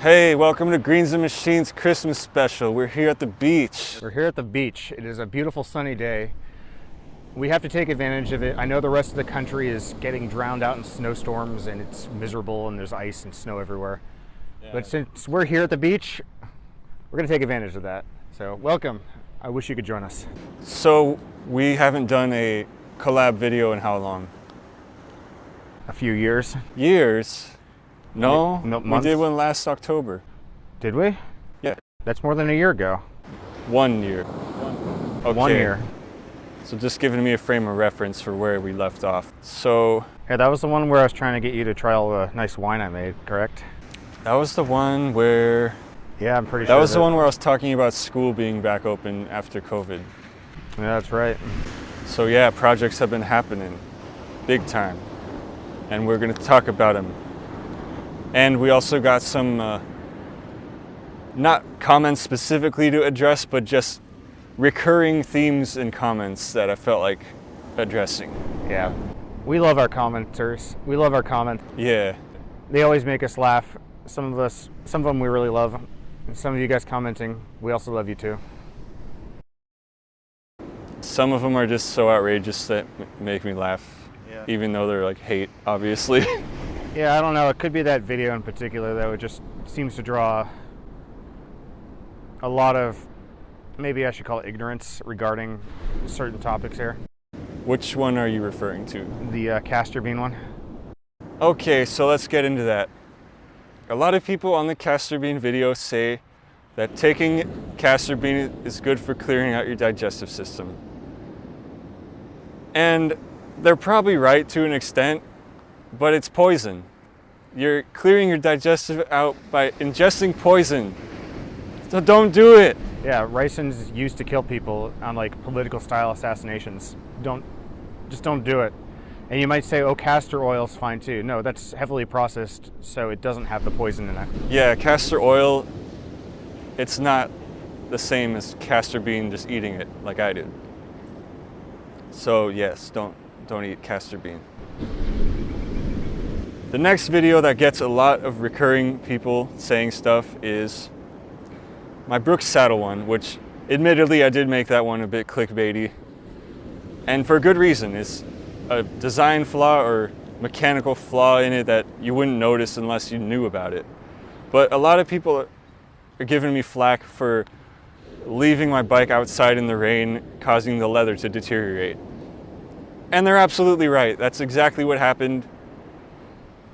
Hey, welcome to Greens and Machines Christmas special. We're here at the beach. We're here at the beach. It is a beautiful sunny day. We have to take advantage of it. I know the rest of the country is getting drowned out in snowstorms and it's miserable and there's ice and snow everywhere. Yeah. But since we're here at the beach, we're going to take advantage of that. So welcome. I wish you could join us. So we haven't done a collab video in how long? A few years. Years? No, we months? did one last October. Did we? Yeah. That's more than a year ago. 1 year. Okay. 1 year. So just giving me a frame of reference for where we left off. So yeah, that was the one where I was trying to get you to try all the nice wine I made, correct? that was the one where... Yeah, I'm pretty sure. That was the one where I was talking about school being back open after COVID. Yeah, that's right. So yeah, projects have been happening big time. And we're going to talk about them. And we also got some, not comments specifically to address, but just recurring themes and comments that I felt like addressing. Yeah. We love our commenters. We love our comments. Yeah. They always make us laugh. Some of them we really love. And some of you guys commenting, we also love you too. Some of them are just so outrageous that make me laugh, yeah. Even though they're like hate, obviously. Yeah, I don't know. It could be that video in particular that would just seems to draw a lot of, maybe I should call it ignorance regarding certain topics here. Which one are you referring to? The castor bean one. Okay, so let's get into that. A lot of people on the castor bean video say that taking castor bean is good for clearing out your digestive system. And they're probably right to an extent, but it's poison. You're clearing your digestive out by ingesting poison. So don't do it. Yeah, ricin's used to kill people on like political style assassinations. Just don't do it. And you might say, oh, castor oil's fine too. No, that's heavily processed, so it doesn't have the poison in it. Yeah, castor oil, it's not the same as castor bean just eating it like I did. So yes, don't eat castor bean. The next video that gets a lot of recurring people saying stuff is my Brooks saddle one, which admittedly I did make that one a bit clickbaity. And for good reason. It's a design flaw or mechanical flaw in it that you wouldn't notice unless you knew about it. But a lot of people are giving me flack for leaving my bike outside in the rain, causing the leather to deteriorate. And they're absolutely right. That's exactly what happened,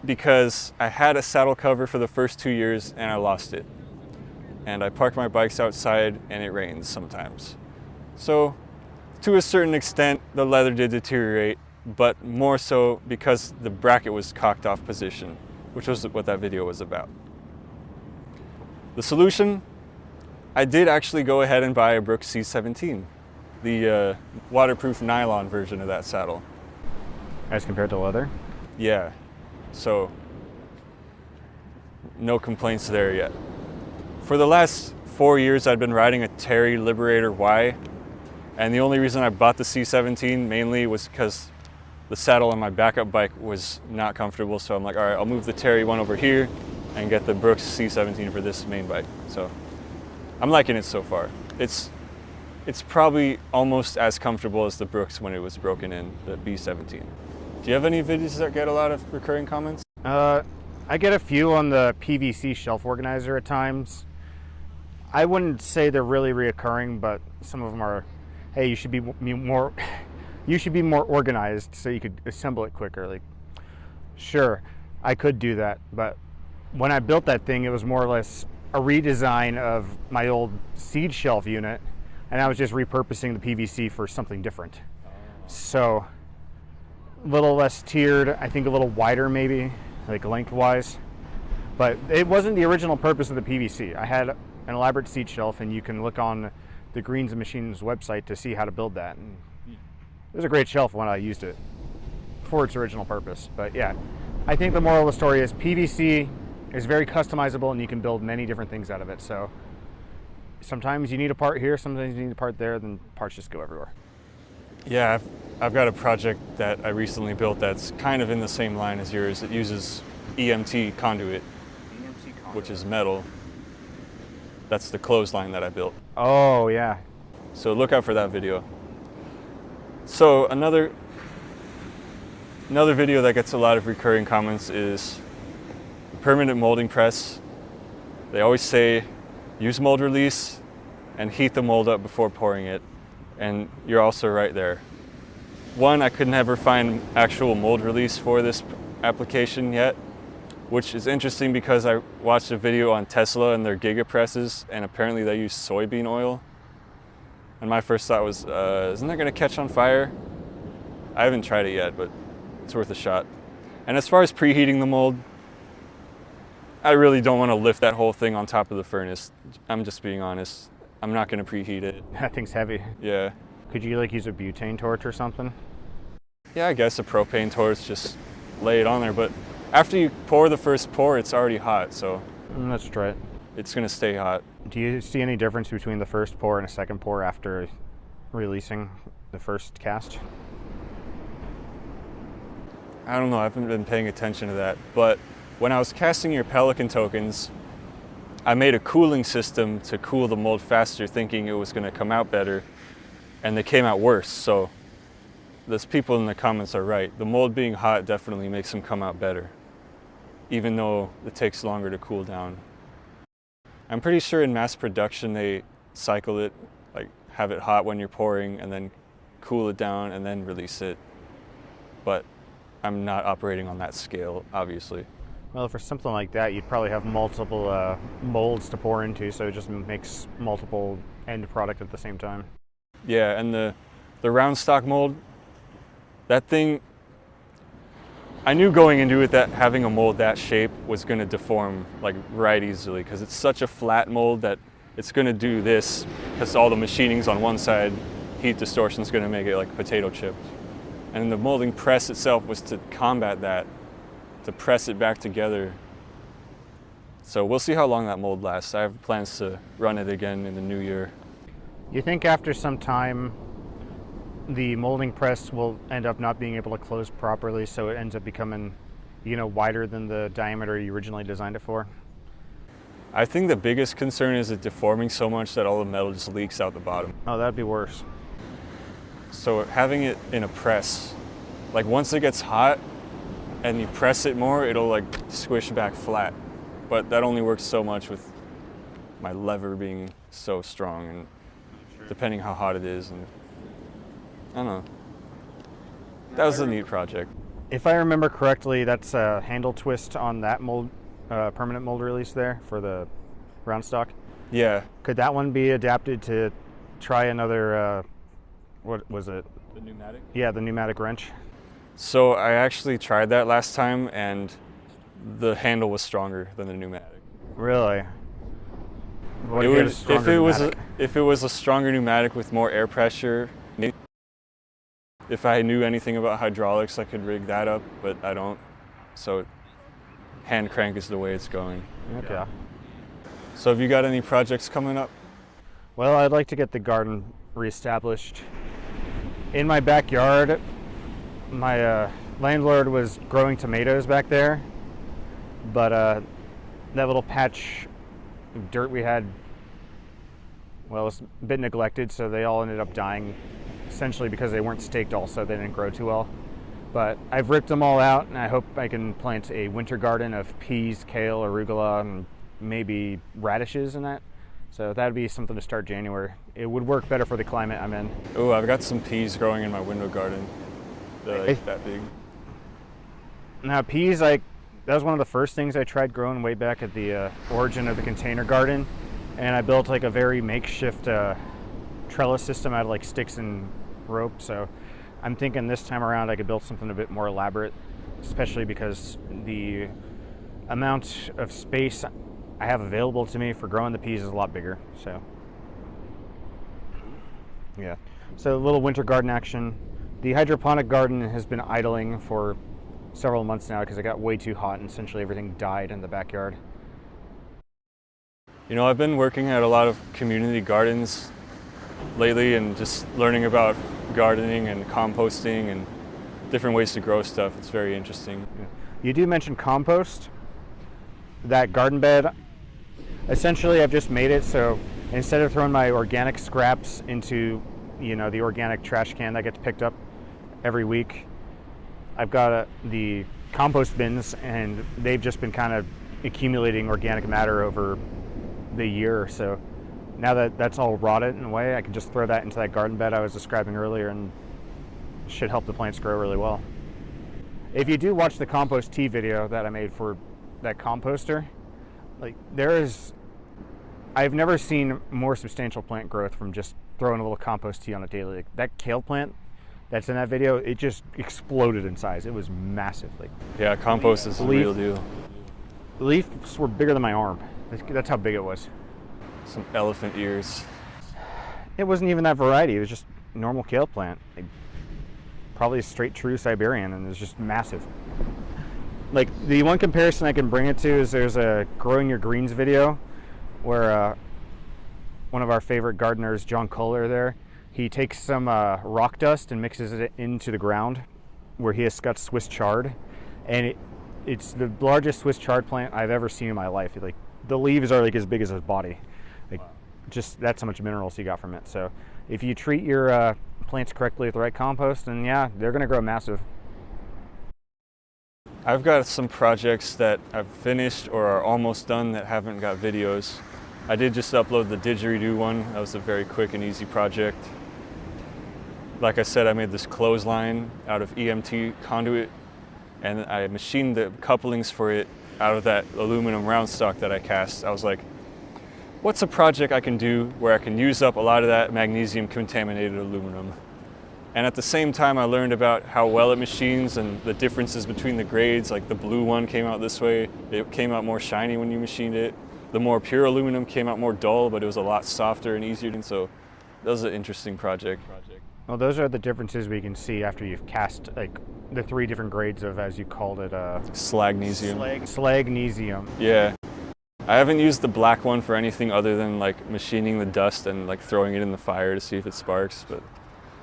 because I had a saddle cover for the first 2 years and I lost it. And I park my bikes outside and it rains sometimes. So to a certain extent, the leather did deteriorate, but more so because the bracket was cocked off position, which was what that video was about. The solution, I did actually go ahead and buy a Brooks C17, the waterproof nylon version of that saddle. As compared to leather? Yeah. So, no complaints there yet. For the last 4 years, I'd been riding a Terry Liberator Y, and the only reason I bought the C17 mainly was because the saddle on my backup bike was not comfortable, so I'm like, all right, I'll move the Terry one over here and get the Brooks C17 for this main bike. So, I'm liking it so far. It's probably almost as comfortable as the Brooks when it was broken in, the B17. Do you have any videos that get a lot of recurring comments? I get a few on the PVC Shelf Organizer at times. I wouldn't say they're really reoccurring, but some of them are, hey, you should be more organized so you could assemble it quicker. Like, sure, I could do that, but when I built that thing, it was more or less a redesign of my old seed shelf unit, and I was just repurposing the PVC for something different. So, a little less tiered, I think a little wider maybe, like lengthwise. But it wasn't the original purpose of the PVC. I had an elaborate seat shelf, and you can look on the Greens and Machines website to see how to build that. And it was a great shelf when I used it for its original purpose. But yeah, I think the moral of the story is PVC is very customizable and you can build many different things out of it. So sometimes you need a part here, sometimes you need a part there, then parts just go everywhere. Yeah, I've got a project that I recently built that's kind of in the same line as yours. It uses EMT conduit. which is metal. That's the clothesline that I built. Oh, yeah. So look out for that video. So another video that gets a lot of recurring comments is the permanent molding press. They always say use mold release and heat the mold up before pouring it. And you're also right there. One, I could never find actual mold release for this application yet, which is interesting because I watched a video on Tesla and their Giga presses, and apparently they use soybean oil. And my first thought was, isn't that gonna catch on fire? I haven't tried it yet, but it's worth a shot. And as far as preheating the mold, I really don't want to lift that whole thing on top of the furnace. I'm just being honest. I'm not gonna preheat it. That thing's heavy. Yeah. Could you like use a butane torch or something? Yeah, I guess a propane torch, just lay it on there. But after you pour the first pour, it's already hot, so. Let's try it. It's gonna stay hot. Do you see any difference between the first pour and a second pour after releasing the first cast? I don't know, I haven't been paying attention to that. But when I was casting your Pelican tokens, I made a cooling system to cool the mold faster, thinking it was gonna come out better, and they came out worse. So those people in the comments are right. The mold being hot definitely makes them come out better, even though it takes longer to cool down. I'm pretty sure in mass production they cycle it, like have it hot when you're pouring and then cool it down and then release it. But I'm not operating on that scale, obviously. Well, for something like that, you'd probably have multiple molds to pour into, so it just makes multiple end product at the same time. Yeah, and the round stock mold, that thing, I knew going into it that having a mold that shape was going to deform like right easily, because it's such a flat mold that it's going to do this, because all the machining's on one side, heat distortion is going to make it like potato chips. And the molding press itself was to combat that, to press it back together. So we'll see how long that mold lasts. I have plans to run it again in the new year. You think after some time the molding press will end up not being able to close properly, so it ends up becoming, wider than the diameter you originally designed it for? I think the biggest concern is it deforming so much that all the metal just leaks out the bottom. Oh, that'd be worse. So having it in a press, like once it gets hot and you press it more, it'll like squish back flat. But that only works so much with my lever being so strong, and depending how hot it is, and I don't know. That was a neat project. If I remember correctly, that's a handle twist on that mold, permanent mold release there for the round stock. Yeah. Could that one be adapted to try another, what was it? The pneumatic? Yeah, the pneumatic wrench. So I actually tried that last time, and the handle was stronger than the pneumatic. Really? If it was a stronger pneumatic with more air pressure, maybe. If I knew anything about hydraulics, I could rig that up, but I don't. So hand crank is the way it's going. Okay. So have you got any projects coming up? Well, I'd like to get the garden reestablished. In my backyard, my landlord was growing tomatoes back there, but that little patch of dirt we had, well, it was a bit neglected, so they all ended up dying, essentially because they weren't staked also, they didn't grow too well. But I've ripped them all out, and I hope I can plant a winter garden of peas, kale, arugula, and maybe radishes in that. So that'd be something to start January. It would work better for the climate I'm in. Oh, I've got some peas growing in my window garden. They're like that big. Now peas, that was one of the first things I tried growing way back at the origin of the container garden. And I built like a very makeshift trellis system out of like sticks and rope. So I'm thinking this time around I could build something a bit more elaborate, especially because the amount of space I have available to me for growing the peas is a lot bigger. So yeah, so a little winter garden action. The hydroponic garden has been idling for several months now because it got way too hot and essentially everything died in the backyard. You know, I've been working at a lot of community gardens lately and just learning about gardening and composting and different ways to grow stuff. It's very interesting. You do mention compost. That garden bed Essentially, I've just made it so instead of throwing my organic scraps into, the organic trash can that gets picked up every week, I've got the compost bins, and they've just been kind of accumulating organic matter over the year or so. Now that that's all rotted in a way, I can just throw that into that garden bed I was describing earlier, and it should help the plants grow really well. If you do watch the compost tea video that I made for that composter, I've never seen more substantial plant growth from just throwing a little compost tea on a daily. That kale plant that's in that video, it just exploded in size. It was massive. Yeah, compost is the real deal. The leaves were bigger than my arm. That's how big it was. Some elephant ears. It wasn't even that variety. It was just a normal kale plant. Probably a straight true Siberian, and it was just massive. The one comparison I can bring it to is there's a Growing Your Greens video where one of our favorite gardeners, John Kohler there, he takes some rock dust and mixes it into the ground where he has got Swiss chard, and it's the largest Swiss chard plant I've ever seen in my life. The leaves are as big as his body. Just that's how much minerals he got from it. So if you treat your plants correctly with the right compost, then yeah, they're going to grow massive. I've got some projects that I've finished or are almost done that haven't got videos. I did just upload the Didgeridoo one. That was a very quick and easy project. Like I said, I made this clothesline out of EMT conduit, and I machined the couplings for it out of that aluminum round stock that I cast. I was like, what's a project I can do where I can use up a lot of that magnesium contaminated aluminum? And at the same time, I learned about how well it machines and the differences between the grades. Like the blue one came out this way. It came out more shiny when you machined it. The more pure aluminum came out more dull, but it was a lot softer and easier. And so that was an interesting project. Well, those are the differences we can see after you've cast the 3 different grades of, as you called it, slagnesium. Slagnesium. Yeah. I haven't used the black one for anything other than machining the dust and throwing it in the fire to see if it sparks, but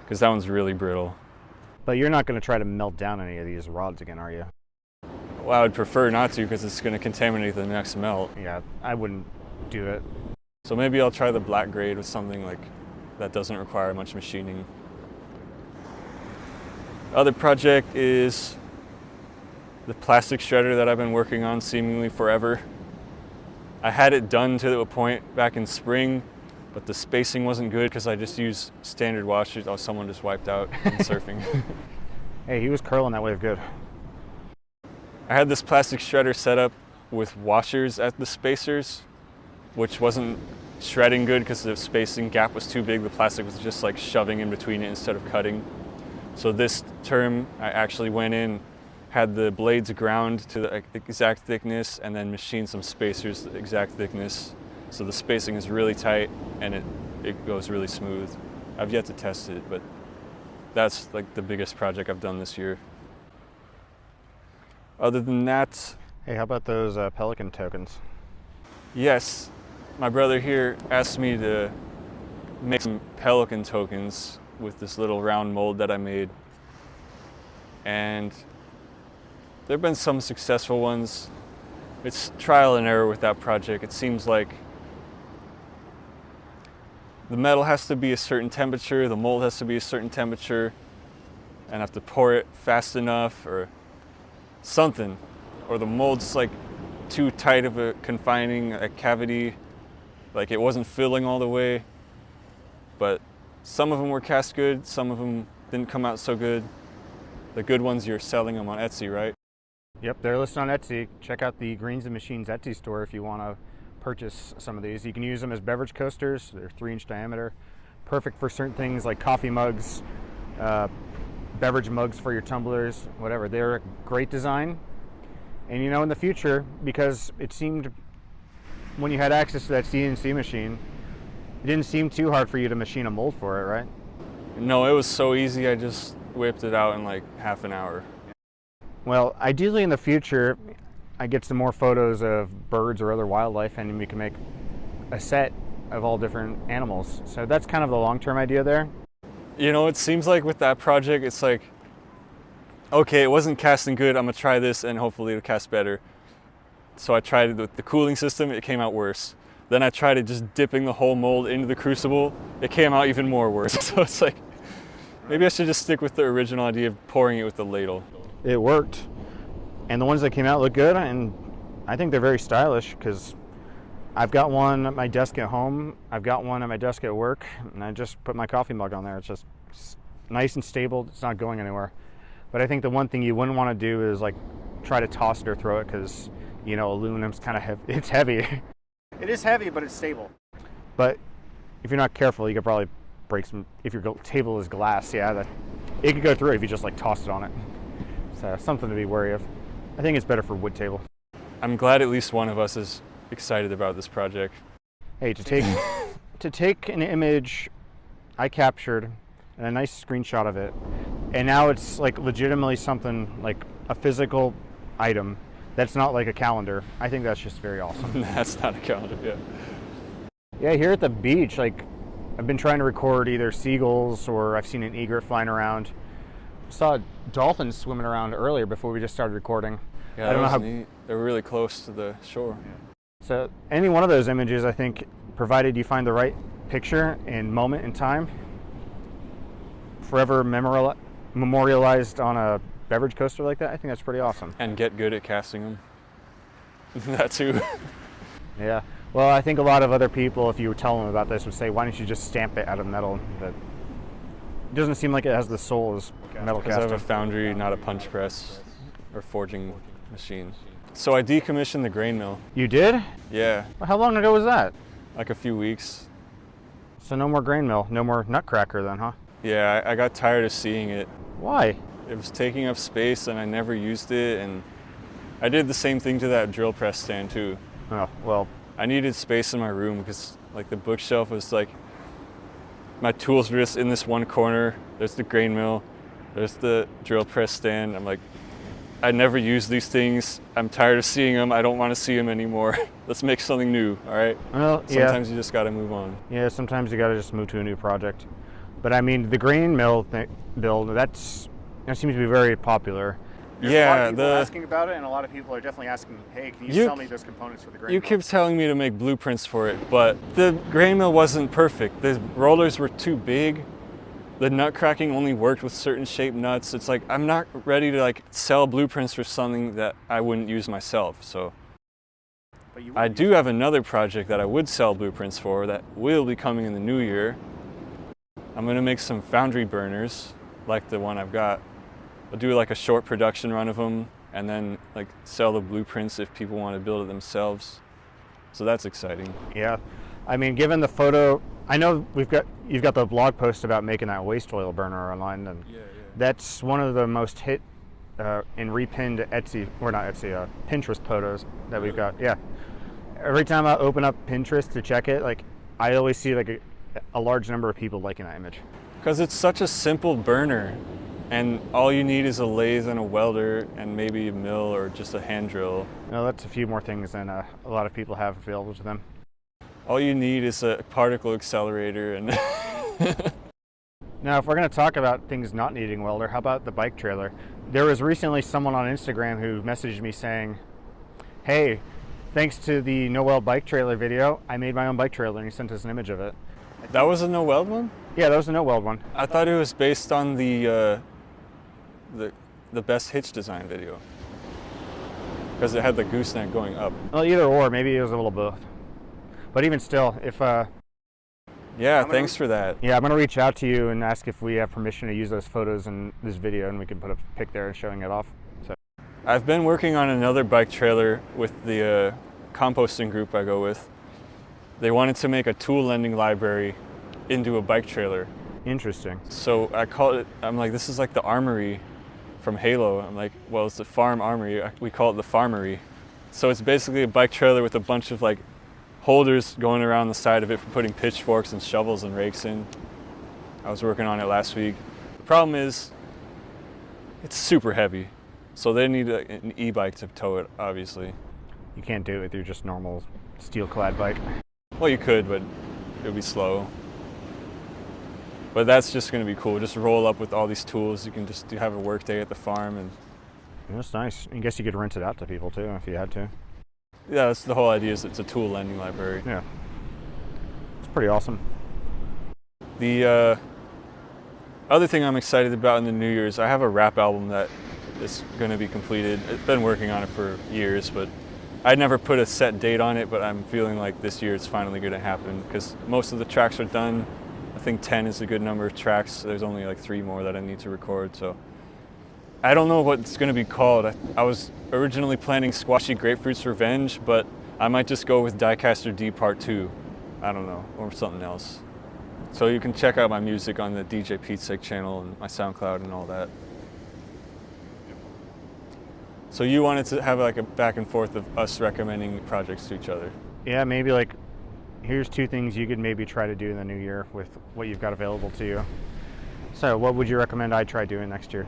because that one's really brittle. But you're not going to try to melt down any of these rods again, are you? Well, I would prefer not to because it's going to contaminate the next melt. Yeah, I wouldn't do it. So maybe I'll try the black grade with something that doesn't require much machining. Other project is the plastic shredder that I've been working on seemingly forever. I had it done to a point back in spring, but the spacing wasn't good because I just used standard washers. Oh, someone just wiped out in surfing. Hey, he was curling that wave good. I had this plastic shredder set up with washers at the spacers, which wasn't shredding good because the spacing gap was too big. The plastic was just shoving in between it instead of cutting. So this term, I actually went in, had the blades ground to the exact thickness, and then machined some spacers the exact thickness. So the spacing is really tight and it goes really smooth. I've yet to test it, but that's the biggest project I've done this year. Other than that... Hey, how about those pelican tokens? Yes, my brother here asked me to make some pelican tokens with this little round mold that I made. And there have been some successful ones. It's trial and error with that project. It seems like the metal has to be a certain temperature, the mold has to be a certain temperature, and I have to pour it fast enough or something. Or the mold's too tight of a confining a cavity, it wasn't filling all the way. But some of them were cast good, some of them didn't come out so good. The good ones, you're selling them on Etsy, right? Yep, they're listed on Etsy. Check out the Greens and Machines Etsy store if you want to purchase some of these. You can use them as beverage coasters. They're 3-inch diameter. Perfect for certain things like coffee mugs, beverage mugs for your tumblers, whatever. They're a great design. And in the future, because it seemed when you had access to that CNC machine, it didn't seem too hard for you to machine a mold for it, right? No, it was so easy. I just whipped it out in half an hour. Well, ideally in the future, I get some more photos of birds or other wildlife, and we can make a set of all different animals. So that's kind of the long-term idea there. It seems like with that project, it's okay, it wasn't casting good. I'm gonna try this and hopefully it'll cast better. So I tried it with the cooling system. It came out worse. Then I tried it just dipping the whole mold into the crucible. It came out even more worse. So it's like, maybe I should just stick with the original idea of pouring it with the ladle. It worked. And the ones that came out look good, and I think they're very stylish because I've got one at my desk at home, I've got one at my desk at work, and I just put my coffee mug on there. It's just nice and stable. It's not going anywhere. But I think the one thing you wouldn't want to do is like try to toss it or throw it because, you know, aluminum's kind of heavy. It's heavy. It is heavy, but it's stable. But if you're not careful, you could probably break some. If your table is glass, yeah, it could go through if you just like toss it on it. So something to be wary of. I think it's better for wood table. I'm glad at least one of us is excited about this project. Hey, to take an image I captured and a nice screenshot of it, and now it's like legitimately something like a physical item that's not like a calendar. I think that's just very awesome. That's not a calendar, yeah. Yeah, here at the beach, like I've been trying to record either seagulls or I've seen an egret flying around. Saw dolphins swimming around earlier before we just started recording. Yeah, I don't know how neat. They're really close to the shore. Yeah. So any one of those images, I think, provided you find the right picture and moment in time, forever memorialized on a beverage coaster like that, I think that's pretty awesome. And get good at casting them. That too. Yeah. Well, I think a lot of other people, if you were telling them about this, would say, why don't you just stamp it out of metal? But it doesn't seem like it has the soul as metal casting. Because I have a foundry, not a punch press or forging machine. So I decommissioned the grain mill. You did? Yeah. Well, how long ago was that? Like a few weeks. So no more grain mill, no more nutcracker then, huh? Yeah, I got tired of seeing it. Why? It was taking up space and I never used it, and I did the same thing to that drill press stand too. Oh, well. I needed space in my room because like the bookshelf was like, my tools were just in this one corner. There's the grain mill, there's the drill press stand. I'm like, I never use these things. I'm tired of seeing them. I don't want to see them anymore. Let's make something new, all right? Well, sometimes you just got to move on. Yeah, sometimes you got to just move to a new project. But I mean, the grain mill build, that seems to be very popular. There's a lot of people asking about it, and a lot of people are definitely asking, hey, can you sell me those components for the grain mill? You keep telling me to make blueprints for it, but the grain mill wasn't perfect. The rollers were too big. The nut cracking only worked with certain shaped nuts. It's like, I'm not ready to like sell blueprints for something that I wouldn't use myself. So I do have another project that I would sell blueprints for that will be coming in the new year. I'm gonna make some Foundry Burners like the one I've got. I'll do like a short production run of them and then like sell the blueprints if people want to build it themselves. So that's exciting. Yeah, I mean, given the photo, I know you've got the blog post about making that waste oil burner online, and that's one of the most hit and repinned Pinterest photos that we've got. Yeah, every time I open up Pinterest to check it, like I always see like a large number of people liking that image. Because it's such a simple burner, and all you need is a lathe and a welder and maybe a mill or just a hand drill. No, that's a few more things than a lot of people have available to them. All you need is a particle accelerator and... Now, if we're going to talk about things not needing welder, how about the bike trailer? There was recently someone on Instagram who messaged me saying, hey, thanks to the no weld bike trailer video, I made my own bike trailer, and he sent us an image of it. That was a no weld one? Yeah, that was a no weld one. I thought it was based on the best hitch design video, because it had the gooseneck going up. Well, either or, maybe it was a little both. But even still, if yeah, thanks for that. Yeah, I'm going to reach out to you and ask if we have permission to use those photos in this video, and we can put a pic there showing it off. So I've been working on another bike trailer with the composting group I go with. They wanted to make a tool lending library into a bike trailer. Interesting. So I call it, I'm like, this is like the armory from Halo. I'm like, well, it's the farm armory. We call it the farmery. So it's basically a bike trailer with a bunch of like holders going around the side of it for putting pitchforks and shovels and rakes in. I was working on it last week. The problem is it's super heavy. So they need an e-bike to tow it, obviously. You can't do it with your just normal steel-clad bike. Well, you could, but it would be slow. But that's just going to be cool. Just roll up with all these tools. You can just have a work day at the farm. And that's nice. I guess you could rent it out to people too if you had to. Yeah, that's the whole idea. Is it's a tool lending library. Yeah. It's pretty awesome. The other thing I'm excited about in the new year is I have a rap album that is going to be completed. I've been working on it for years, but I never put a set date on it, but I'm feeling like this year it's finally going to happen because most of the tracks are done. I think 10 is a good number of tracks. There's only like 3 more that I need to record, so I don't know what it's going to be called. I was originally planning Squashy Grapefruit's Revenge, but I might just go with Diecaster D Part 2. I don't know, or something else. So you can check out my music on the DJ Pete Sick channel and my SoundCloud and all that. So you wanted to have like a back and forth of us recommending projects to each other. Yeah, maybe like, here's 2 things you could maybe try to do in the new year with what you've got available to you. So what would you recommend I try doing next year?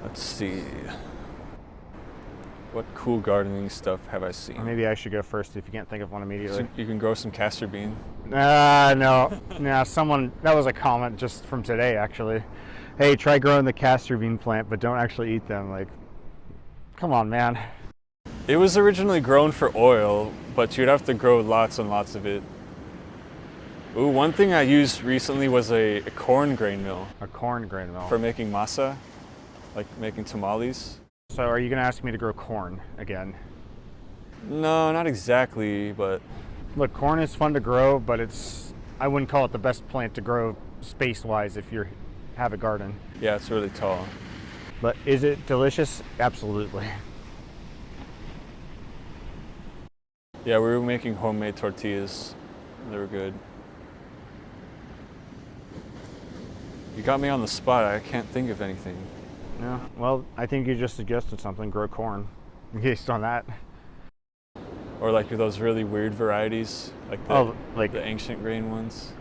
Let's see. What cool gardening stuff have I seen? Or maybe I should go first if you can't think of one immediately. So you can grow some castor bean. No. Someone, that was a comment just from today actually. Hey, try growing the castor bean plant, but don't actually eat them. Like, come on, man. It was originally grown for oil, but you'd have to grow lots and lots of it. Ooh, one thing I used recently was a corn grain mill. A corn grain mill. For making masa, like making tamales. So are you going to ask me to grow corn again? No, not exactly, but... Look, corn is fun to grow, but I wouldn't call it the best plant to grow space-wise if you have a garden. Yeah, it's really tall. But is it delicious? Absolutely. Yeah, we were making homemade tortillas. They were good. You got me on the spot. I can't think of anything. Yeah, well, I think you just suggested something, grow corn, based on that. Or like those really weird varieties, like the ancient grain ones.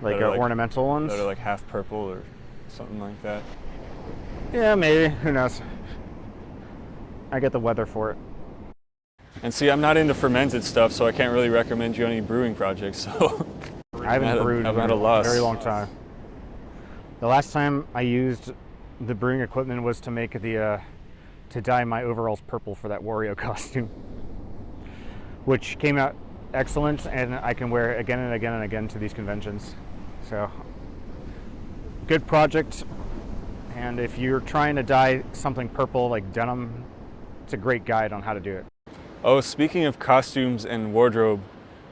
Like ornamental ones? That are like half purple or something like that. Yeah, maybe. Who knows? I get the weather for it. And see, I'm not into fermented stuff, so I can't really recommend you any brewing projects, so... I haven't brewed in a very long time. The last time I used the brewing equipment was to make to dye my overalls purple for that Wario costume, which came out excellent, and I can wear it again and again and again to these conventions. So, good project. And if you're trying to dye something purple like denim, it's a great guide on how to do it. Oh, speaking of costumes and wardrobe,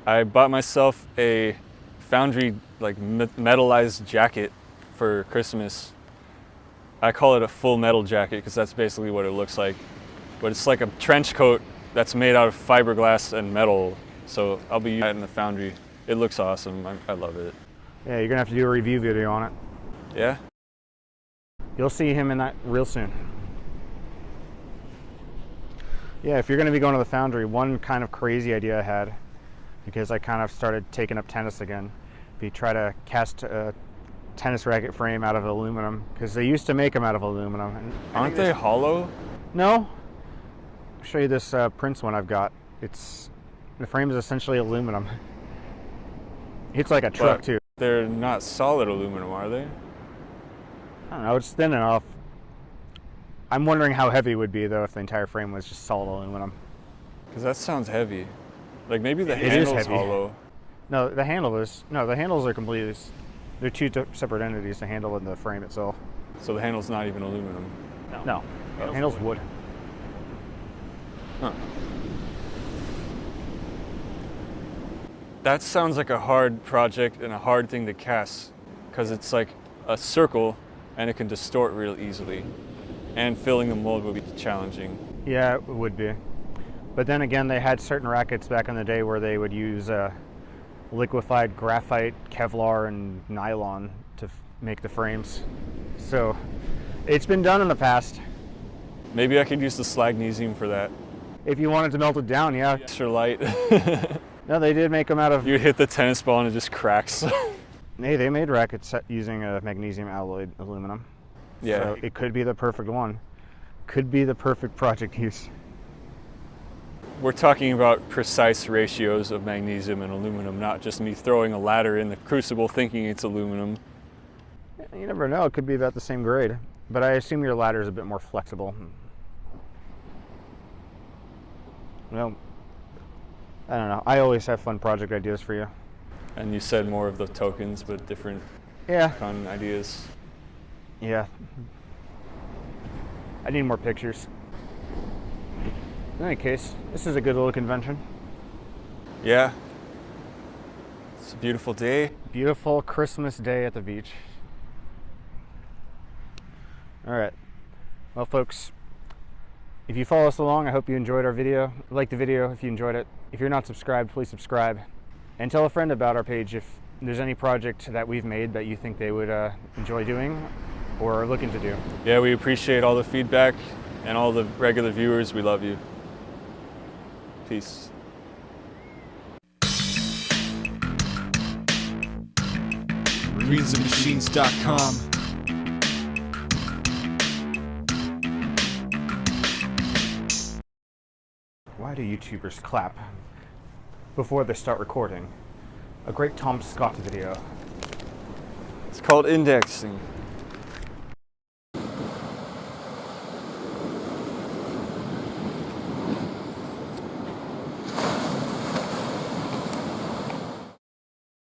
I bought myself a Foundry like metalized jacket for Christmas. I call it a full metal jacket because that's basically what it looks like. But it's like a trench coat that's made out of fiberglass and metal. So I'll be using that in the Foundry. It looks awesome. I love it. Yeah, you're gonna have to do a review video on it. Yeah? You'll see him in that real soon. Yeah, if you're gonna be going to the Foundry, one kind of crazy idea I had, because I kind of started taking up tennis again, be try to cast a tennis racket frame out of aluminum, because they used to make them out of aluminum. And aren't they hollow? No. I'll show you this Prince one I've got. The frame is essentially aluminum. It's like a truck too. They're not solid aluminum, are they? I don't know, it's thin enough. I'm wondering how heavy it would be though if the entire frame was just solid aluminum. Because that sounds heavy. Like maybe the handle's hollow. No, the handles are completely, they're 2 separate entities, the handle and the frame itself. So the handle's not even aluminum? No. The handle's wood. Huh. That sounds like a hard project and a hard thing to cast, because it's like a circle and it can distort real easily. And filling the mold would be challenging. Yeah, it would be. But then again, they had certain rackets back in the day where they would use liquefied graphite, Kevlar, and nylon to make the frames. So it's been done in the past. Maybe I could use the slagnesium for that. If you wanted to melt it down, yeah. Extra light. No, they did make them out of... You hit the tennis ball and it just cracks. Hey, they made rackets using a magnesium alloyed aluminum. Yeah. So it could be the perfect one. Could be the perfect project use. We're talking about precise ratios of magnesium and aluminum, not just me throwing a ladder in the crucible thinking it's aluminum. You never know, it could be about the same grade. But I assume your ladder is a bit more flexible. Well, I don't know. I always have fun project ideas for you. And you said more of the tokens, but different Yeah. fun ideas. Yeah. I need more pictures. In any case, this is a good little convention. Yeah. It's a beautiful day. Beautiful Christmas day at the beach. All right. Well, folks, if you follow us along, I hope you enjoyed our video. Like the video if you enjoyed it. If you're not subscribed, please subscribe. And tell a friend about our page if there's any project that we've made that you think they would enjoy doing or are looking to do. Yeah, we appreciate all the feedback and all the regular viewers. We love you. Peace. greensandmachines.com. Why do YouTubers clap before they start recording? A great Tom Scott video. It's called indexing.